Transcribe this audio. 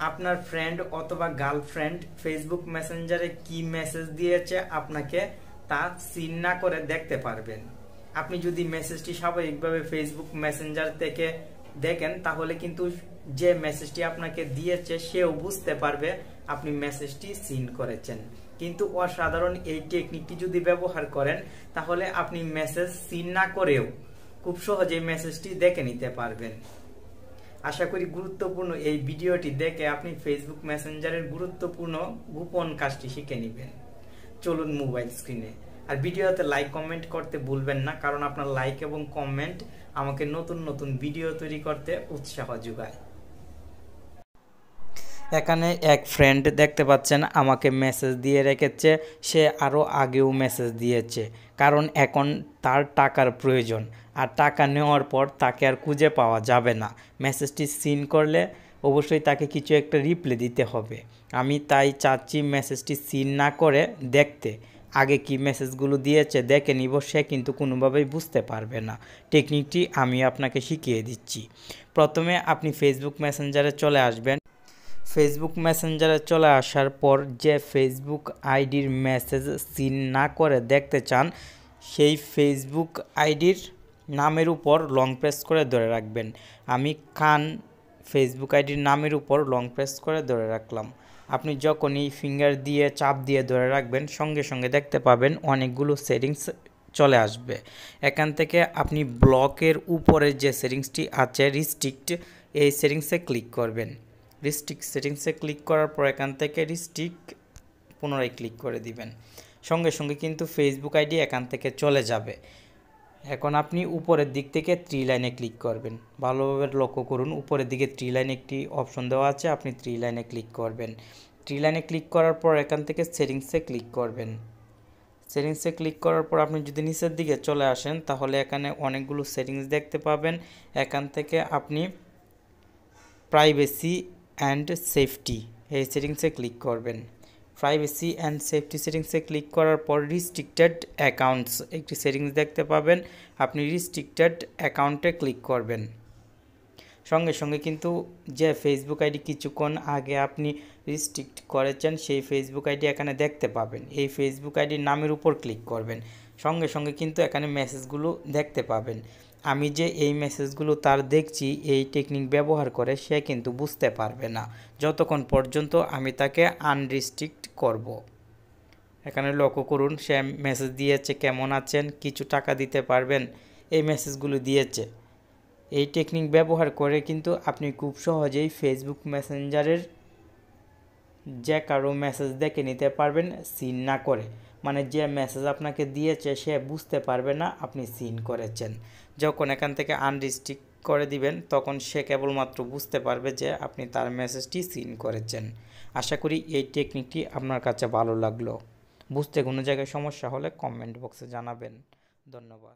আপনার ফ্রেন্ড অথবা girlfriend Facebook মেসেঞ্জারে কি মেসেজ দিয়েছে আপনাকে তা সিন না করে দেখতে পারবেন। আপনি যদি মেসেজটি স্বাভাবিকভাবে ফেসবুক মেসেঞ্জার থেকে দেখেন তাহলে কিন্তু যে মেসেজটি আপনাকে দিয়েছে সেও বুঝতে পারবে আপনি মেসেজটি সিন করেছেন। কিন্তু অসাধারণ এই টেকনিকটি যদি ব্যবহার করেন তাহলে আপনি মেসেজ সিন না করেও খুব সহজেই মেসেজটি দেখে নিতে পারবেন। আশা করি গুরুত্বপূর্ণ এই ভিডিওটি দেখে আপনি ফেসবুক মেসেঞ্জারের গুরুত্বপূর্ণ গোপন কাজটি শিখে নেবেন। চলুন মোবাইল স্ক্রিনে। আর ভিডিওতে লাইক কমেন্ট করতে ভুলবেন না, কারণ আপনার লাইক এবং কমেন্ট আমাকে নতুন নতুন ভিডিও তৈরি করতে উৎসাহ যোগায়। এখানে এক ফ্রেন্ড দেখতে পাচ্ছেন আমাকে মেসেজ দিয়ে রেখেছে, সে আরও আগেও মেসেজ দিয়েছে, কারণ এখন তার টাকার প্রয়োজন। আর টাকা নেওয়ার পর তাকে আর খুঁজে পাওয়া যাবে না। মেসেজটি সিন করলে অবশ্যই তাকে কিছু একটা রিপ্লাই দিতে হবে। আমি তাই চাচ্ছি মেসেজটি সিন না করে দেখতে, আগে কি মেসেজগুলো দিয়েছে দেখে নিব, সে কিন্তু কোনোভাবেই বুঝতে পারবে না। টেকনিকটি আমি আপনাকে শিখিয়ে দিচ্ছি। প্রথমে আপনি ফেসবুক মেসেঞ্জারে চলে আসবেন। ফেসবুক মেসেঞ্জারে চলে আসার পর যে ফেসবুক আইডির মেসেজ সিন না করে দেখতে চান সেই ফেসবুক আইডির নামের উপর লং প্রেস করে ধরে রাখবেন। আমি খান ফেসবুক আইডির নামের উপর লং প্রেস করে ধরে রাখলাম। আপনি যখনই ফিঙ্গার দিয়ে চাপ দিয়ে ধরে রাখবেন সঙ্গে সঙ্গে দেখতে পাবেন অনেকগুলো সেটিংস চলে আসবে। এখান থেকে আপনি ব্লকের উপরে যে সেটিংসটি আছে রিস্ট্রিক্ট, এই সেটিংসে ক্লিক করবেন। রিস্ট্রিক্ট সেটিংসে ক্লিক করার পর এখান থেকে রিস্ট্রিক্ট পুনরায় ক্লিক করে দিবেন। সঙ্গে সঙ্গে কিন্তু ফেসবুক আইডি এখান থেকে চলে যাবে। এখন আপনি উপরের দিক থেকে 3 লাইনে ক্লিক করবেন। ভালোভাবে লক্ষ্য করুন, উপরের দিকে 3 লাইনে একটি অপশন দেওয়া আছে, আপনি 3 লাইনে ক্লিক করবেন। 3 লাইনে ক্লিক করার পর এখান থেকে সেটিংসে ক্লিক করবেন। সেটিংসে ক্লিক করার পর আপনি যদি নিচের দিকে চলে আসেন তাহলে এখানে অনেকগুলো সেটিংস দেখতে পাবেন। এখান থেকে আপনি প্রাইভেসি অ্যান্ড সেফটি এই সেটিংসে ক্লিক করবেন। প্রাইভেসি অ্যান্ড সেফটি সেটিংসে ক্লিক করার পর রিস্ট্রিক্টেড অ্যাকাউন্টস একটি সেটিংস দেখতে পাবেন, আপনি রিস্ট্রিক্টেড অ্যাকাউন্টে ক্লিক করবেন। সঙ্গে সঙ্গে কিন্তু যে ফেসবুক আইডি কিছুক্ষণ আগে আপনি রিস্ট্রিক্ট করেছেন সেই ফেসবুক আইডি এখানে দেখতে পাবেন। এই ফেসবুক আইডির নামের উপর ক্লিক করবেন, সঙ্গে সঙ্গে কিন্তু এখানে মেসেজগুলো দেখতে পাবেন। আমি যে এই মেসেজগুলো তার দেখছি এই টেকনিক ব্যবহার করে সে কিন্তু বুঝতে পারবে না যতক্ষণ পর্যন্ত আমি তাকে আনরিস্ট্রিক্ট করব। এখানে লক্ষ্য করুন সে মেসেজ দিয়েছে, কেমন আছেন, কিছু টাকা দিতে পারবেন, এই মেসেজগুলো দিয়েছে। এই টেকনিক ব্যবহার করে কিন্তু আপনি খুব সহজেই ফেসবুক মেসেঞ্জারের যে কারো মেসেজ দেখে নিতে পারবেন সিন না করে। মানে যে মেসেজ আপনাকে দিয়েছে সে বুঝতে পারবে না আপনি সিন করেছেন। যখন এখান থেকে আনরিস্ট্রিক্ট করে দিবেন তখন সে কেবলমাত্র বুঝতে পারবে যে আপনি তার মেসেজটি সিন করেছেন। আশা করি এই টেকনিকটি আপনার কাছে ভালো লাগলো। বুঝতে কোনো জায়গায় সমস্যা হলে কমেন্ট বক্সে জানাবেন। ধন্যবাদ।